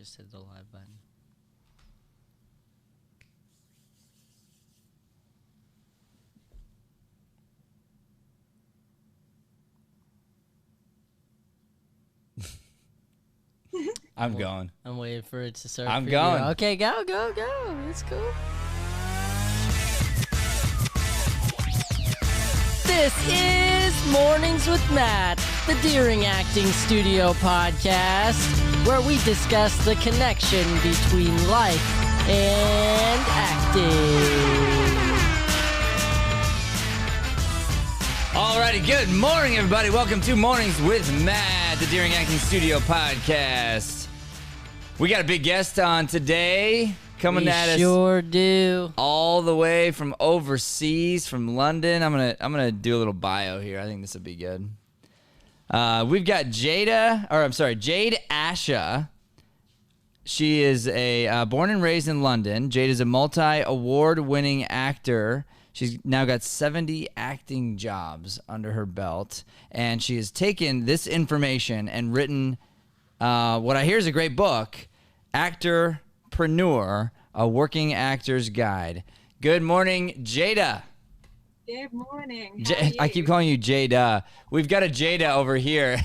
Just hit the live button. I'm going. I'm waiting for it to start. I'm going. Okay, go. Let's go. This is Mornings with Matt, the Deering Acting Studio podcast, where we discuss the connection between life and acting. Alrighty, good morning, everybody. Welcome to Mornings with Matt, the Deering Acting Studio podcast. We got a big guest on today, coming at us. Sure do. All the way from overseas, from London. I'm gonna do a little bio here. I think this will be good. We've got Jade Asha. She is born and raised in London. Jade is a multi-award-winning actor. She's now got 70 acting jobs under her belt, and she has taken this information and written what I hear is a great book, Actor-Prenuer, a working actor's guide. Good morning, Jada. Good morning. I keep calling you Jada. We've got a Jada over here.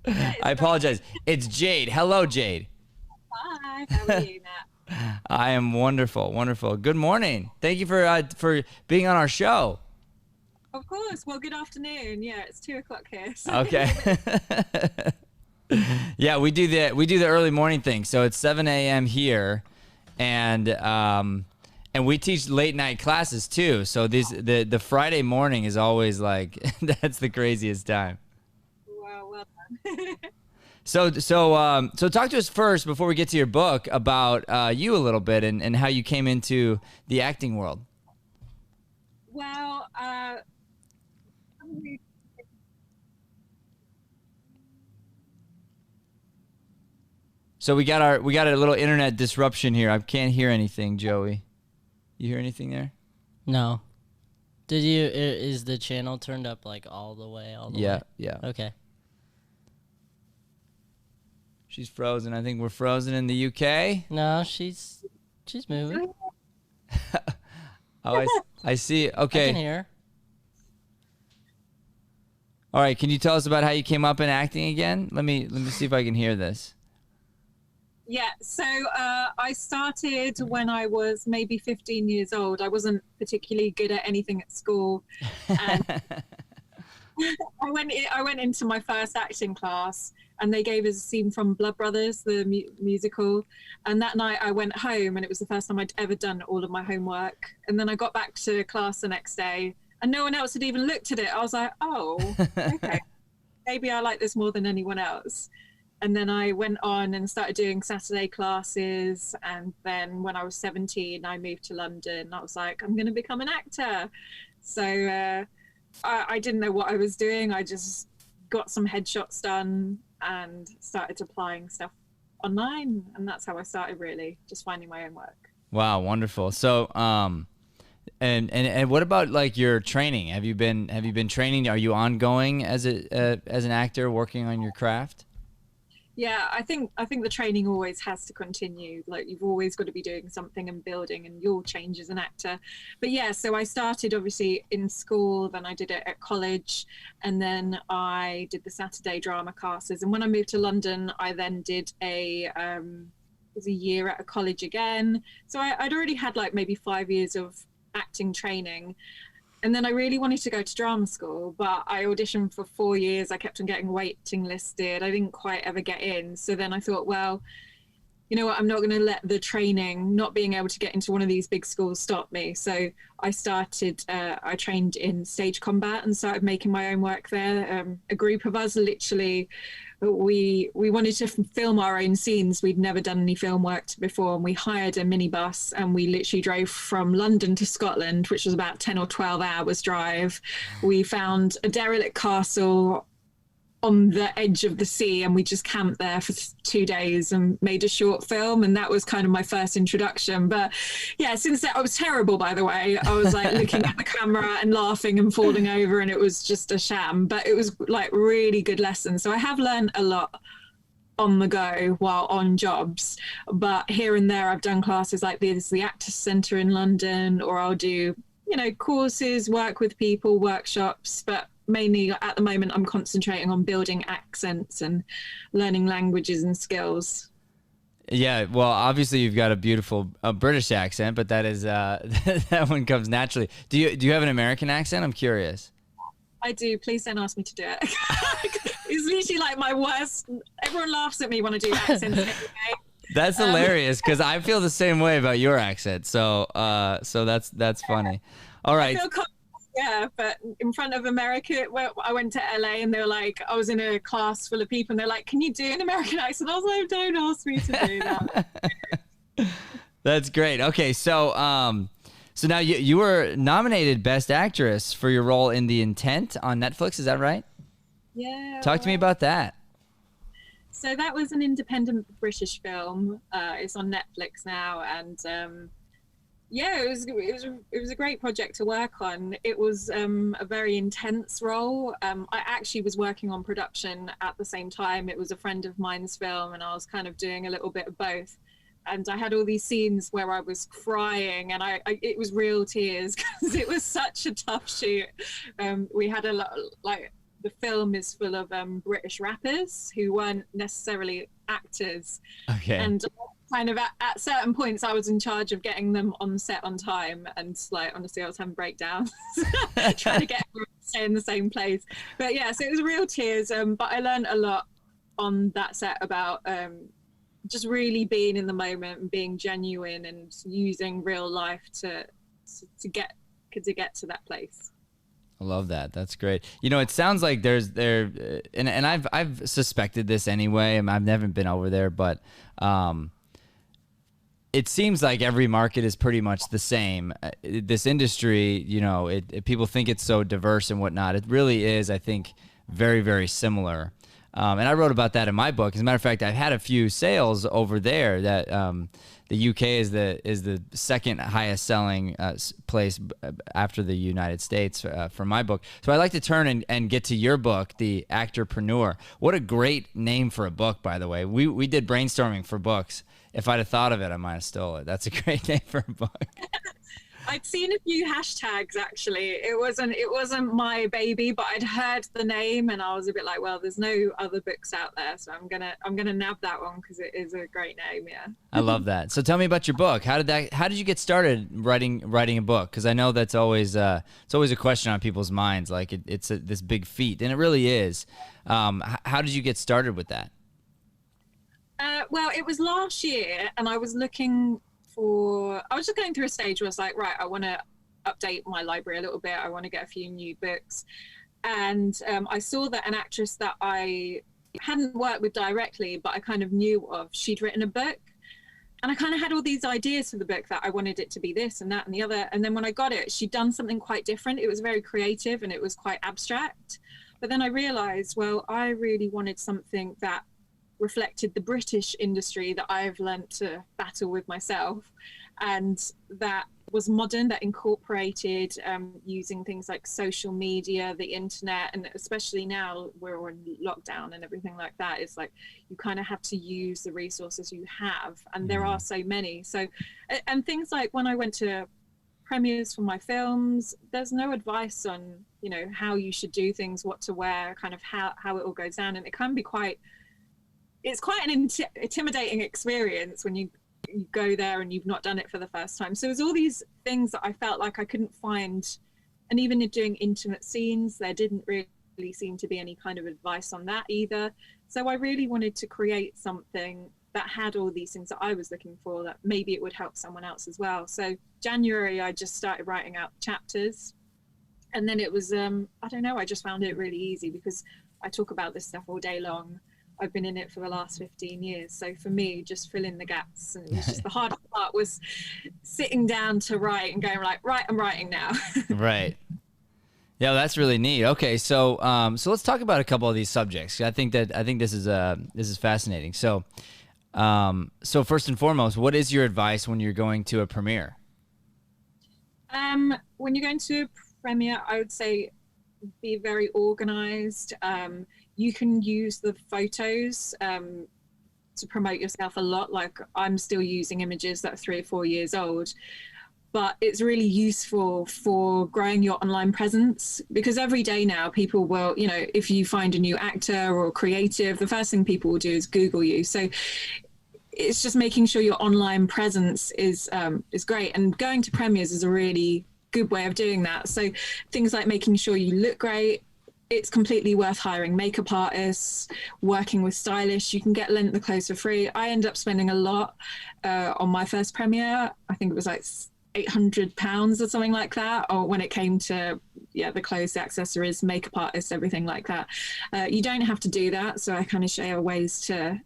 I apologize. It's Jade. Hello, Jade. Hi. How are you, Matt? I am wonderful, wonderful. Good morning. Thank you for being on our show. Of course. Well, good afternoon. Yeah, it's 2:00 here. So. Okay. Yeah, we do the early morning thing. So it's 7 a.m. here, and we teach late night classes too. So the Friday morning is always like that's the craziest time. Wow, well done. So talk to us first before we get to your book about you a little bit and how you came into the acting world. Well, so we got a little internet disruption here. I can't hear anything, Joey. You hear anything there? No. Is the channel turned up like all the way? Yeah. Okay. She's frozen. I think we're frozen in the UK. No, she's moving. Oh, I see. Okay. I can hear her. All right. Can you tell us about how you came up in acting again? Let me see if I can hear this. yeah, so I started when I was maybe 15 years old. I wasn't particularly good at anything at school. And I went into my first acting class, and they gave us a scene from Blood Brothers, the musical. And that night I went home, and it was the first time I'd ever done all of my homework. And then I got back to class the next day, and no one else had even looked at it. I was like, oh, okay, maybe I like this more than anyone else. And then I went on and started doing Saturday classes. And then when I was 17, I moved to London. I was like, I'm going to become an actor. So I didn't know what I was doing. I just got some headshots done and started applying stuff online, and that's how I started, really, just finding my own work. Wow, wonderful. So and what about like your training? Have you been training? Are you ongoing as an actor working on your craft? Yeah, I think the training always has to continue. Like, you've always got to be doing something and building, and you'll change as an actor. But yeah, so I started obviously in school, then I did it at college, and then I did the Saturday drama classes. And when I moved to London, I then did a year at a college again. So I'd already had like maybe 5 years of acting training. And then I really wanted to go to drama school, but I auditioned for 4 years. I kept on getting waiting listed. I didn't quite ever get in. So then I thought, well, you know what, I'm not going to let the training, not being able to get into one of these big schools, stop me. So I trained in stage combat and started making my own work there. A group of us, literally, we wanted to film our own scenes. We'd never done any film work before, and we hired a minibus, and we literally drove from London to Scotland, which was about 10 or 12 hours drive. We found a derelict castle on the edge of the sea, and we just camped there for 2 days and made a short film. And that was kind of my first introduction. But yeah, since then, I was terrible, by the way. I was like looking at the camera and laughing and falling over, and it was just a sham, but it was like really good lessons. So I have learned a lot on the go while on jobs. But here and there, I've done classes like this, the Actors Centre in London, or I'll do, courses, work with people, workshops. But mainly at the moment, I'm concentrating on building accents and learning languages and skills. Yeah, well, obviously you've got a beautiful British accent, but that is that one comes naturally. Do you have an American accent? I'm curious. I do. Please don't ask me to do it. It's literally like my worst. Everyone laughs at me when I do accents anyway. That's hilarious because I feel the same way about your accent. So that's funny. All right. I feel yeah, but in front of America, well, I went to LA and they were like, I was in a class full of people and they're like, can you do an American accent? I was like, don't ask me to do that. That's great. Okay, so so now you were nominated Best Actress for your role in The Intent on Netflix. Is that right? Yeah. Talk to me about that. So that was an independent British film. It's on Netflix now, and yeah, it was a great project to work on. It was a very intense role. I actually was working on production at the same time. It was a friend of mine's film, and I was kind of doing a little bit of both. And I had all these scenes where I was crying, and it was real tears because it was such a tough shoot. We had a lot, like, the film is full of British rappers who weren't necessarily actors. Okay. And kind of at certain points, I was in charge of getting them on set on time. And like, honestly, I was having breakdowns trying to get everyone to stay in the same place. But yeah, so it was real tears. But I learned a lot on that set about just really being in the moment and being genuine and using real life to get to that place. I love that. That's great. It sounds like and I've suspected this anyway, and I've never been over there, but it seems like every market is pretty much the same. This industry, people think it's so diverse and whatnot. It really is, I think, very, very similar. And I wrote about that in my book. As a matter of fact, I've had a few sales over there that the UK is the second highest selling place after the United States for my book. So I'd like to turn and get to your book, The Actor-Prenuer. What a great name for a book, by the way. We did brainstorming for books. If I'd have thought of it, I might have stole it. That's a great name for a book. I'd seen a few hashtags actually. It wasn't my baby, but I'd heard the name and I was a bit like, well, there's no other books out there, so I'm gonna nab that one because it is a great name. Yeah. I love that. So tell me about your book. How did you get started writing a book? Because I know that's always it's always a question on people's minds. Like it's this big feat, and it really is. How did you get started with that? Well, it was last year, and I was just going through a stage where I was like, right, I want to update my library a little bit. I want to get a few new books. And I saw that an actress that I hadn't worked with directly, but I kind of knew of, she'd written a book. And I kind of had all these ideas for the book that I wanted it to be this and that and the other. And then when I got it, she'd done something quite different. It was very creative and it was quite abstract. But then I realized, well, I really wanted something that reflected the British industry that I've learnt to battle with myself, and that was modern, that incorporated using things like social media, the internet, and especially now we're in lockdown and everything like that. It's like you kind of have to use the resources you have, and there are so many. So, and things like when I went to premieres for my films, there's no advice on, how you should do things, what to wear, kind of how it all goes down, and it can be it's quite an intimidating experience when you go there and you've not done it for the first time. So there's all these things that I felt like I couldn't find. And even in doing intimate scenes, there didn't really seem to be any kind of advice on that either. So I really wanted to create something that had all these things that I was looking for, that maybe it would help someone else as well. So January, I just started writing out chapters. And then it was, I don't know, I just found it really easy because I talk about this stuff all day long. I've been in it for the last 15 years. So for me, just fill in the gaps. And it was just the hardest part was sitting down to write and going like, right, I'm writing now. Right. Yeah, that's really neat. Okay, so so let's talk about a couple of these subjects. I think this is fascinating. So so first and foremost, what is your advice when you're going to a premiere? When you're going to a premiere, I would say be very organized. You can use the photos to promote yourself a lot. Like I'm still using images that are 3 or 4 years old, but it's really useful for growing your online presence, because every day now people will, you know, if you find a new actor or creative, the first thing people will do is Google you. So it's just making sure your online presence is great, and going to premieres is a really good way of doing that. So things like making sure you look great. It's completely worth hiring makeup artists, working with stylists. You can get lent the clothes for free. I end up spending a lot on my first premiere. I think it was like £800 or something like that, or when it came to the clothes, the accessories, makeup artists, everything like that. You don't have to do that, so I kind of share ways to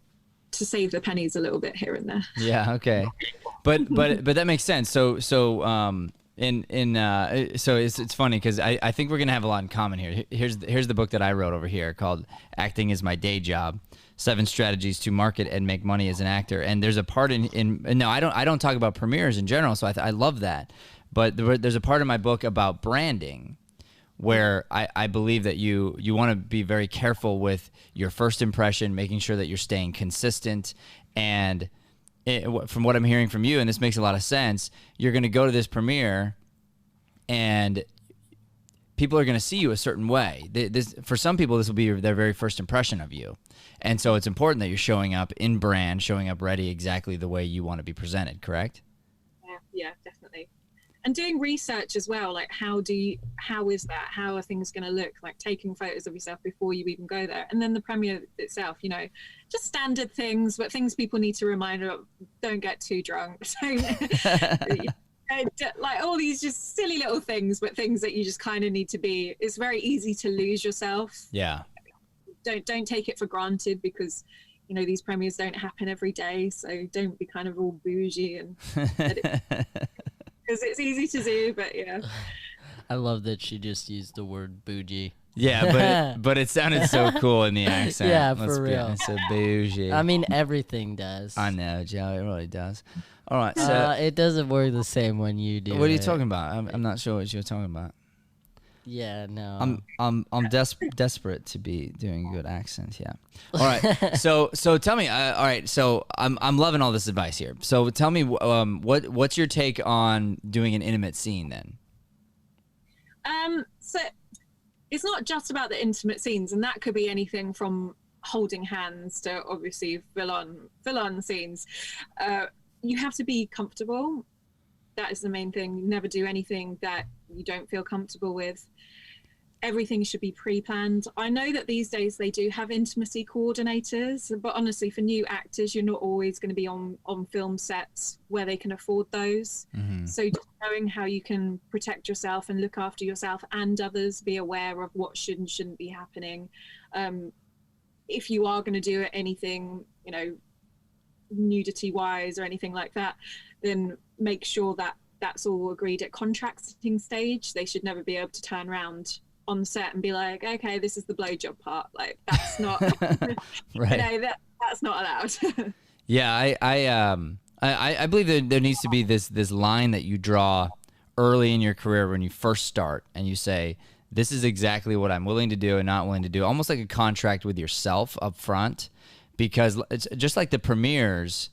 save the pennies a little bit here and there. Yeah, okay. But that makes sense. So it's funny because I think we're gonna have a lot in common here. Here's the book that I wrote over here called "Acting Is My Day Job: 7 Strategies to Market and Make Money as an Actor." And there's a part in no, I don't talk about premieres in general, so I love that. But there's a part in my book about branding, where I believe that you want to be very careful with your first impression, making sure that you're staying consistent. And from what I'm hearing from you, and this makes a lot of sense, you're going to go to this premiere and people are going to see you a certain way. For some people, this will be their very first impression of you. And so it's important that you're showing up in brand, showing up ready exactly the way you want to be presented, correct? Yeah, definitely. And doing research as well, like how is that? How are things going to look? Like taking photos of yourself before you even go there. And then the premiere itself, you know, just standard things, but things people need to remind of. Don't get too drunk. So, like all these just silly little things, but things that you just kind of need to be. It's very easy to lose yourself. Yeah. Don't take it for granted, because you know these premieres don't happen every day. So don't be kind of all bougie and because it's easy to do, but yeah. I love that she just used the word bougie. Yeah, but it sounded so cool in the accent. Yeah, for real. So bougie. I mean, everything does. I know, Joe. It really does. All right, so it doesn't work the same when you do. What are you talking about? I'm not sure what you're talking about. Yeah, no. I'm desperate to be doing good accents. Yeah. All right. So tell me. All right. So I'm loving all this advice here. So tell me, what's your take on doing an intimate scene then? So it's not just about the intimate scenes, and that could be anything from holding hands to obviously full on scenes. You have to be comfortable. That is the main thing. You never do anything that you don't feel comfortable with. Everything should be pre-planned. I know that these days they do have intimacy coordinators, but honestly, for new actors, you're not always going to be on film sets where they can afford those. Mm-hmm. So just knowing how you can protect yourself and look after yourself and others, be aware of what should and shouldn't be happening. If you are going to do anything, you know, nudity-wise or anything like that, then make sure that that's all agreed at contracting stage. They should never be able to turn around on set and be like, okay, this is the blowjob part. Like that's not right. You know, that's not allowed. Yeah, I believe that there needs to be this line that you draw early in your career when you first start, and you say, this is exactly what I'm willing to do and not willing to do, almost like a contract with yourself up front. Because it's just like the premieres,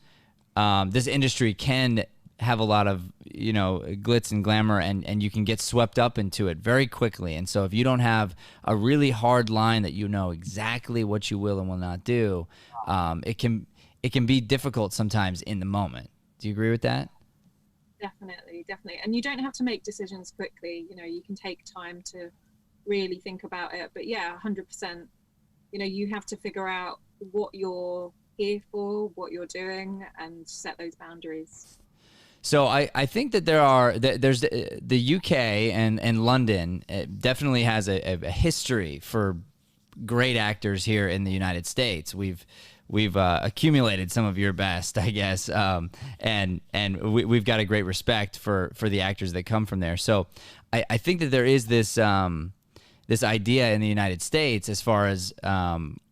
this industry can have a lot of, you know, glitz and glamour, and you can get swept up into it very quickly. And so if you don't have a really hard line that you know exactly what you will and will not do, it can be difficult sometimes in the moment. Do you agree with that? Definitely. And you don't have to make decisions quickly. You know, you can take time to really think about it. But yeah, 100%. You know, you have to figure out what you're here for, what you're doing, and set those boundaries. So I think that there's the UK and London definitely has a history for great actors here in the United States. We've accumulated some of your best, I guess, and we've got a great respect for the actors that come from there. So I think that there is this idea in the United States as far as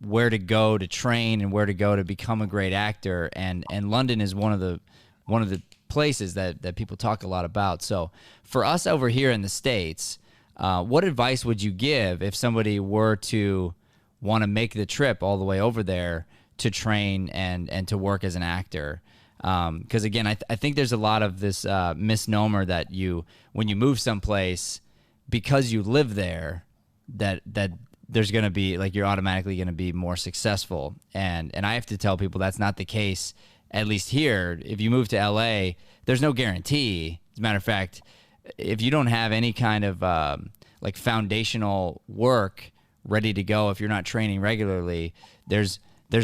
where to go to train and where to go to become a great actor, and London is one of the places that people talk a lot about. So for us over here in the States, what advice would you give if somebody were to want to make the trip all the way over there to train and to work as an actor. Because again, I think there's a lot of this misnomer that when you move someplace, because you live there, that there's going to be like, you're automatically going to be more successful. And I have to tell people that's not the case. At least here, if you move to LA, there's no guarantee. As a matter of fact, if you don't have any kind of like foundational work ready to go, if you're not training regularly, there's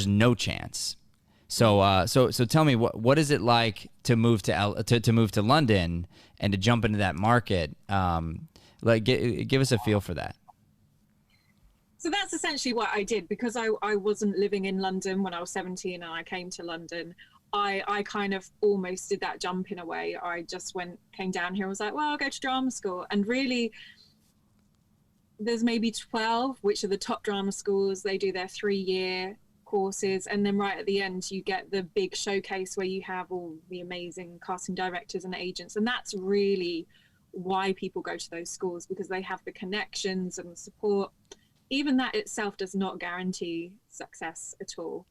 no chance. So tell me, what is it like to move to move to London and to jump into that market? Like, give us a feel for that. So that's essentially what I did, because I wasn't living in London when I was 17 and I came to London. I kind of almost did that jump in a way. I just came down here and was like, well, I'll go to drama school. And really, there's maybe 12, which are the top drama schools. They do their 3-year courses. And then right at the end, you get the big showcase where you have all the amazing casting directors and agents. And that's really why people go to those schools, because they have the connections and the support. Even that itself does not guarantee success at all.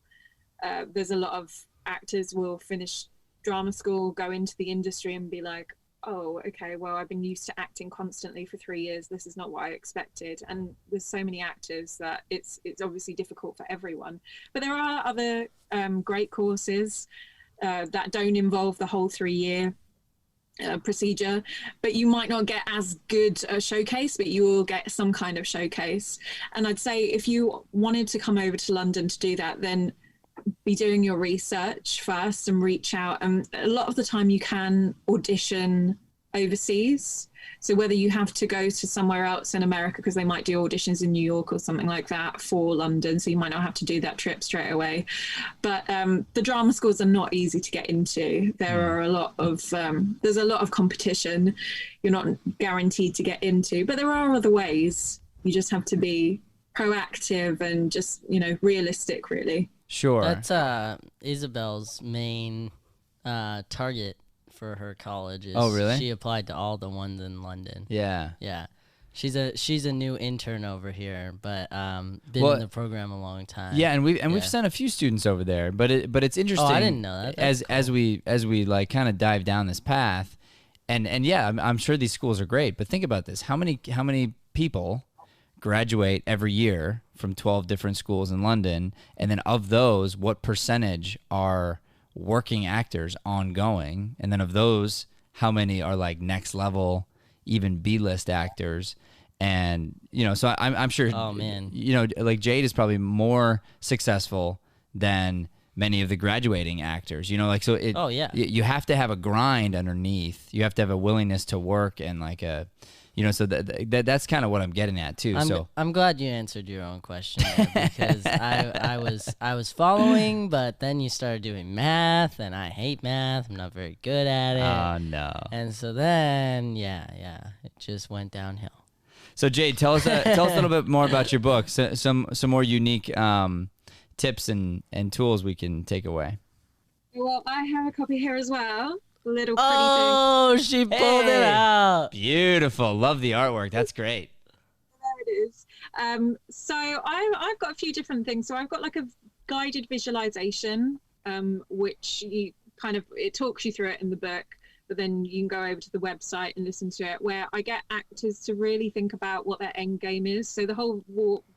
There's a lot of actors will finish drama school, go into the industry and be like, oh, okay, well, I've been used to acting constantly for 3 years. This is not what I expected. And there's so many actors that it's obviously difficult for everyone. But there are other great courses that don't involve the whole 3-year procedure, but you might not get as good a showcase, but you will get some kind of showcase. And I'd say if you wanted to come over to London to do that, then be doing your research first and reach out. And a lot of the time you can audition overseas. So whether you have to go to somewhere else in America, because they might do auditions in New York or something like that for London, so you might not have to do that trip straight away. But the drama schools are not easy to get into. There are a lot of there's a lot of competition. You're not guaranteed to get into, but there are other ways. You just have to be proactive and just, realistic, really. Sure. That's Isabel's main target for her college. Oh, really? She applied to all the ones in London. Yeah. Yeah. She's a new intern over here, but been in the program a long time. Yeah, and we've sent a few students over there, but it's interesting. Oh, I didn't know that. As we like kind of dive down this path, and yeah, I'm sure these schools are great, but think about this: how many people graduate every year from 12 different schools in London, and then of those, what percentage are working actors ongoing, and then of those, how many are like next level, even B-list actors? And so I'm sure, oh man, like Jade is probably more successful than many of the graduating actors, so oh yeah, you have to have a grind underneath. You have to have a willingness to work, and like a so that's kind of what I'm getting at too. I'm glad you answered your own question there, because I was following, but then you started doing math, and I hate math. I'm not very good at it. Oh no! And so then yeah, it just went downhill. So Jade, tell us a little bit more about your book. Some more unique tips and tools we can take away. Well, I have a copy here as well. Little pretty thing. She pulled it out. Beautiful. Love the artwork. That's great. There it is. So I've got a few different things. So I've got like a guided visualization, which it talks you through it in the book, but then you can go over to the website and listen to it, where I get actors to really think about what their end game is. So the whole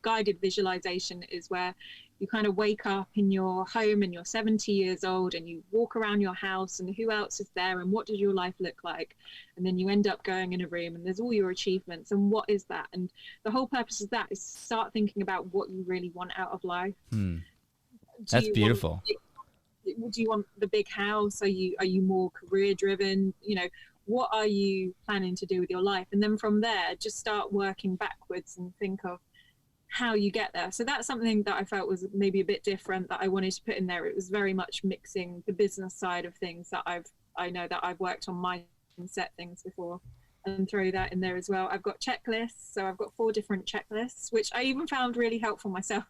guided visualization is where you kind of wake up in your home and you're 70 years old and you walk around your house and who else is there and what does your life look like? And then you end up going in a room and there's all your achievements and what is that? And the whole purpose of that is start thinking about what you really want out of life. That's beautiful. Do you want the big house? Are you more career driven? What are you planning to do with your life? And then from there, just start working backwards and think of how you get there. So that's something that I felt was maybe a bit different that I wanted to put in there. It was very much mixing the business side of things that I know that I've worked on mindset things before, and throw that in there as well. I've got checklists. So I've got 4 different checklists, which I even found really helpful myself.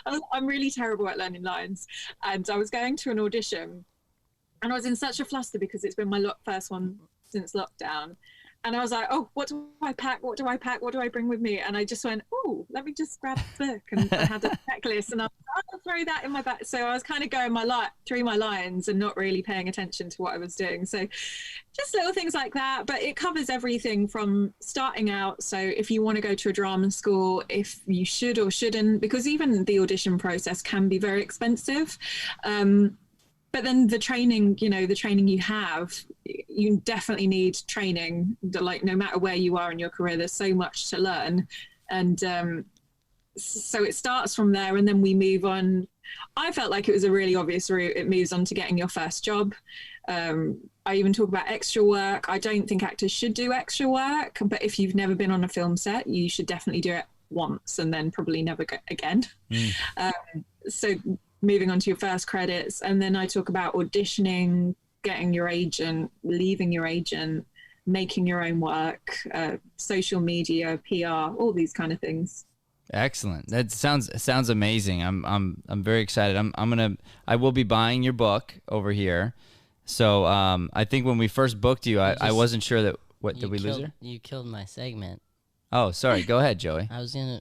I'm really terrible at learning lines, and I was going to an audition and I was in such a fluster because it's been my first one since lockdown. And I was like, oh, what do I pack? What do I pack? What do I bring with me? And I just went, oh, let me just grab a book. And I had a checklist, and I was like, I'll throw that in my bag. So I was kind of going through my lines and not really paying attention to what I was doing. So just little things like that. But it covers everything from starting out. So if you want to go to a drama school, if you should or shouldn't, because even the audition process can be very expensive. But then the training, the training you have, you definitely need training. Like, no matter where you are in your career, there's so much to learn. And so it starts from there, and then we move on. I felt like it was a really obvious route. It moves on to getting your first job. I even talk about extra work. I don't think actors should do extra work, but if you've never been on a film set, you should definitely do it once and then probably never go again. So moving on to your first credits, and then I talk about auditioning, getting your agent, leaving your agent, making your own work, social media, PR, all these kind of things. Excellent. That sounds amazing. I'm very excited. I will be buying your book over here. So I think when we first booked you, I wasn't sure that did we lose her? You killed my segment. Oh, sorry. Go ahead, Joey.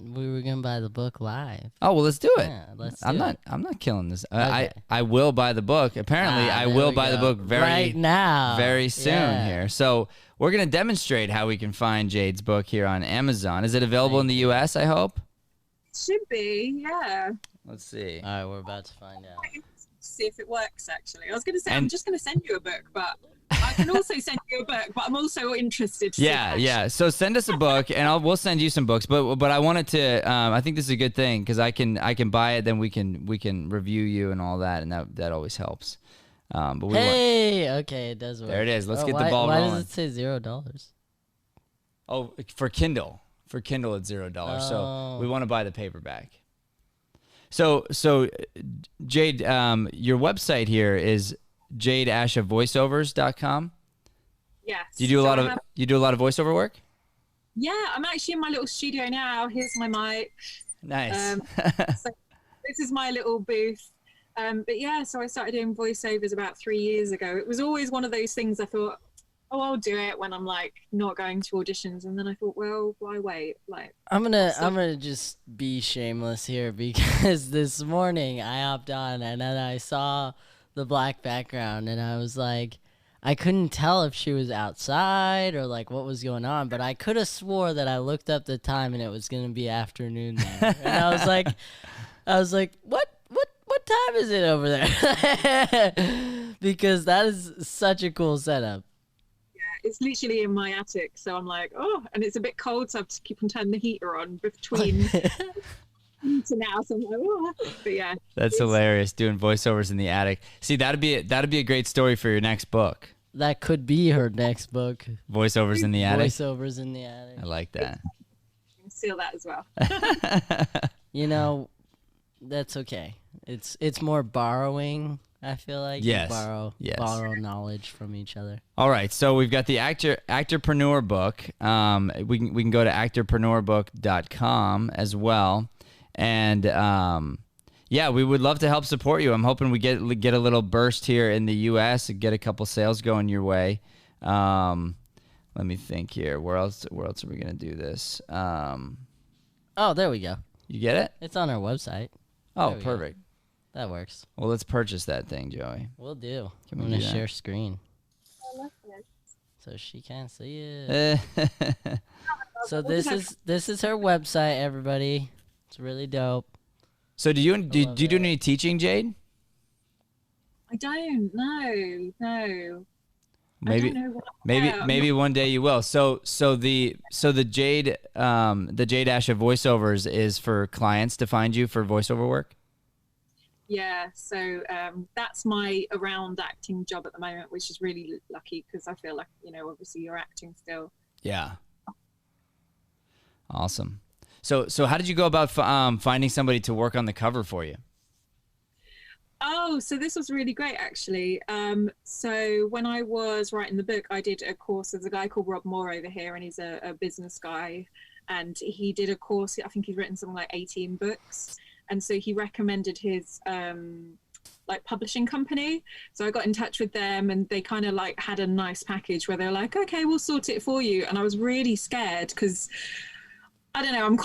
We were gonna buy the book live. Oh, well, let's do it. Yeah, let's do it. I'm not killing this. Okay. I will buy the book. Apparently, I will buy the book right now, very soon here. So we're gonna demonstrate how we can find Jade's book here on Amazon. Is it available in the U.S.? I hope. It should be, yeah. Let's see. All right, we're about to find out. See if it works. Actually, I was gonna say I'm just gonna send you a book, but I can also send you a book, but I'm also interested to yeah. So send us a book, and we'll send you some books. But I wanted to. I think this is a good thing because I can buy it, then we can review you and all that, and that always helps. But okay, it does work. There it is. Let's get the ball rolling. Why does it say $0? Oh, for Kindle. For Kindle, it's $0. So we want to buy the paperback. So Jade, your website here is jadeashavoiceovers.com. Yes. Do you do a lot of voiceover work? Yeah, I'm actually in my little studio now. Here's my mic. Nice. So this is my little booth. But yeah, so I started doing voiceovers about 3 years ago. It was always one of those things I thought, oh, I'll do it when I'm like not going to auditions, and then I thought, well, why wait? Like, I'm gonna just be shameless here because this morning I hopped on and then I saw the black background and I was like, I couldn't tell if she was outside or like what was going on, but I could have swore that I looked up the time and it was gonna be afternoon there. And I was like, what time is it over there? Because that is such a cool setup. It's literally in my attic, so I'm like, oh, and it's a bit cold, so I have to keep on turning the heater on between to now. So I'm like, oh, but yeah, that's hilarious doing voiceovers in the attic. See, that'd be a great story for your next book. That could be her next book. Voiceovers in the attic. Voiceovers in the attic. I like that. Steal that as well. That's okay. It's more borrowing. I feel like yes. borrow knowledge from each other. All right, so we've got the Actor-Prenuer book. We can go to actorpreneurbook.com as well, and we would love to help support you. I'm hoping we get a little burst here in the U.S. and get a couple sales going your way. Let me think here. Where else are we gonna do this? Oh, there we go. You get it? It's on our website. Oh, perfect. Go. That works. Well, let's purchase that thing, Joey. We'll do. I'm going to share screen. I love it. So she can't see it. So this is her website, everybody. It's really dope. So do you do any teaching, Jade? I don't know. No. Maybe one day you will. So the Jade Asha voiceovers is for clients to find you for voiceover work. Yeah, so that's my around acting job at the moment, which is really lucky because I feel like, obviously you're acting still. Yeah. Awesome. So how did you go about finding somebody to work on the cover for you? Oh, so this was really great, actually. So when I was writing the book, I did a course. There's a guy called Rob Moore over here, and he's a business guy. And he did a course. I think he's written something like 18 books. And so he recommended his like publishing company. So I got in touch with them, and they kind of like had a nice package where they're like, okay, we'll sort it for you. And I was really scared because I don't know, I'm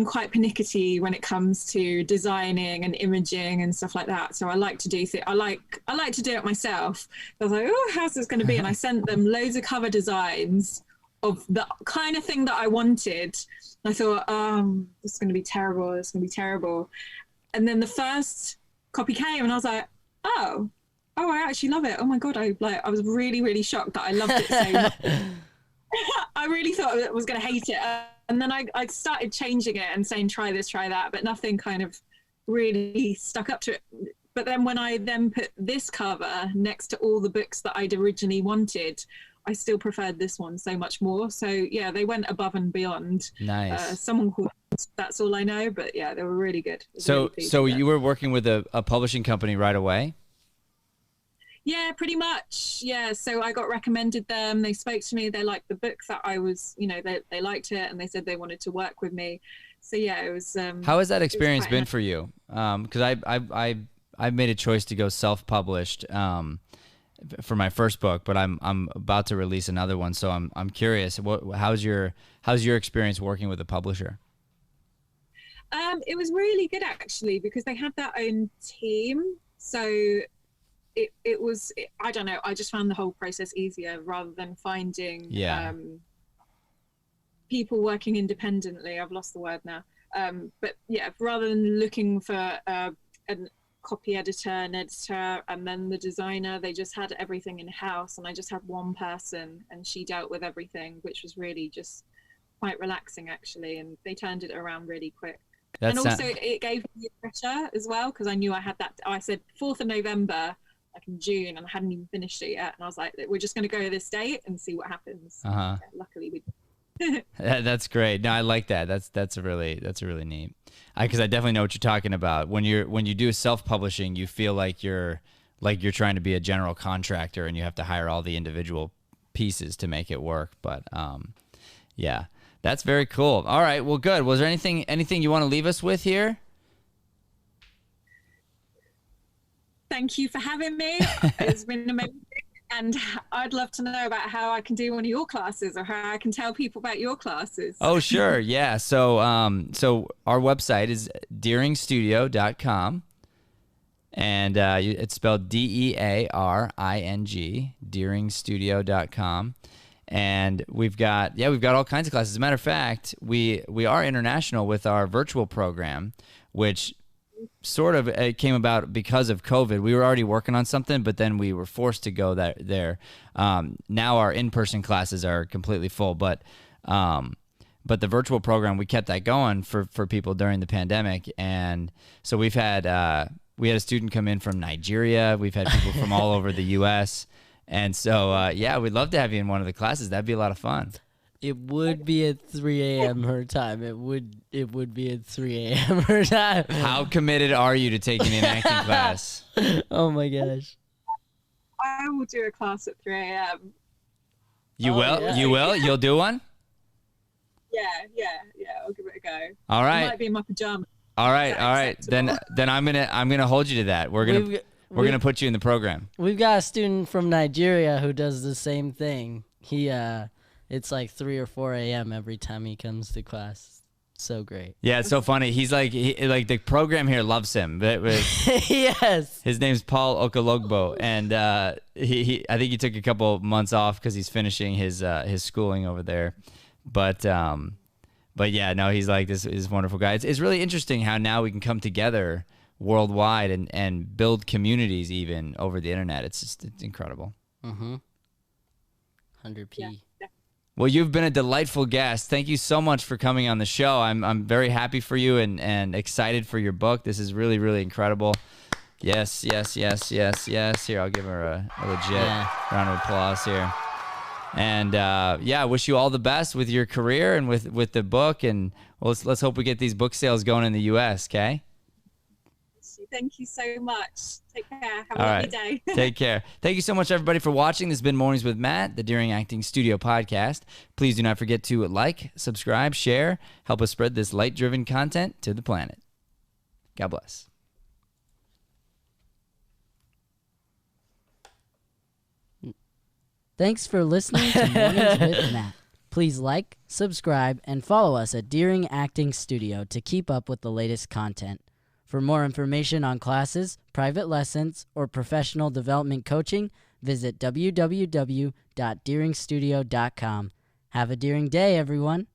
quite pernickety when it comes to designing and imaging and stuff like that. So I like to do I like to do it myself. I was like, oh, how's this going to be? And I sent them loads of cover designs of the kind of thing that I wanted. And I thought, this is going to be terrible. This is going to be terrible. And then the first copy came, and I was like, oh, I actually love it. Oh my God, I was really, really shocked that I loved it so much. I really thought I was going to hate it. And then I started changing it and saying, try this, try that, but nothing kind of really stuck up to it. But then when I then put this cover next to all the books that I'd originally wanted, I still preferred this one so much more. So yeah, they went above and beyond. Nice. Someone called That's All I Know, but yeah, they were really good. So you were working with a publishing company right away? Yeah, pretty much. Yeah. So I got recommended them. They spoke to me. They liked the book that I was, they liked it, and they said they wanted to work with me. So yeah, it was. How has that experience been for you? Because I made a choice to go self-published for my first book, but I'm about to release another one. So I'm curious. How's your experience working with a publisher? It was really good actually, because they had their own team. So it was, I don't know, I just found the whole process easier rather than finding people working independently. I've lost the word now. But yeah, rather than looking for a copy editor, an editor, and then the designer, they just had everything in-house, and I just had one person, and she dealt with everything, which was really just quite relaxing actually, and they turned it around really quick. And also it gave me pressure as well, because I knew I had that. I said 4th of November, like in June, and I hadn't even finished it yet. And I was like, we're just going to go to this date and see what happens. Yeah, luckily we did. That's great. No, I like that. That's really neat. Because I definitely know what you're talking about. When you do self-publishing, you feel like you're trying to be a general contractor, and you have to hire all the individual pieces to make it work. But yeah. That's very cool. All right. Well, good. Was there anything you want to leave us with here? Thank you for having me. It's been amazing. And I'd love to know about how I can do one of your classes, or how I can tell people about your classes. Oh, sure. Yeah. So our website is deeringstudio.com. And it's spelled DEARING, deeringstudio.com. And we've got all kinds of classes. As a matter of fact, we are international with our virtual program, which sort of came about because of COVID. We were already working on something, but then we were forced to go there. Now our in-person classes are completely full, but the virtual program, we kept that going for people during the pandemic. And so we had a student come in from Nigeria. We've had people from all over the U.S., and so, yeah, we'd love to have you in one of the classes. That'd be a lot of fun. It would be at 3 a.m. her time. It would be at 3 a.m. her time. How committed are you to taking an acting class? Oh, my gosh. I will do a class at 3 a.m. You will? Yeah. You will? You'll do one? Yeah. I'll give it a go. All right. I might be in my pajamas. All right. Then I'm gonna hold you to that. We're gonna put you in the program. We've got a student from Nigeria who does the same thing. It's like 3 or 4 a.m. every time he comes to class. So great. Yeah, it's so funny. He's like the program here loves him. Yes. His name's Paul Okologbo, and I think he took a couple months off because he's finishing his schooling over there. But yeah, no, he's like this wonderful guy. It's really interesting how now we can come together worldwide and build communities even over the internet. It's incredible. 100p. Yeah. Well, you've been a delightful guest. Thank you so much for coming on the show. I'm very happy for you and excited for your book. This is really, really incredible. Yes. Here, I'll give her a legit round of applause here. And I wish you all the best with your career and with the book. And let's hope we get these book sales going in the U.S., okay? Thank you so much. Take care. Have a lovely day. Take care. Thank you so much, everybody, for watching. This has been Mornings with Matt, the Deering Acting Studio podcast. Please do not forget to like, subscribe, share, help us spread this light-driven content to the planet. God bless. Thanks for listening to Mornings with Matt. Please like, subscribe, and follow us at Deering Acting Studio to keep up with the latest content. For more information on classes, private lessons, or professional development coaching, visit www.deeringstudio.com. Have a Deering day, everyone.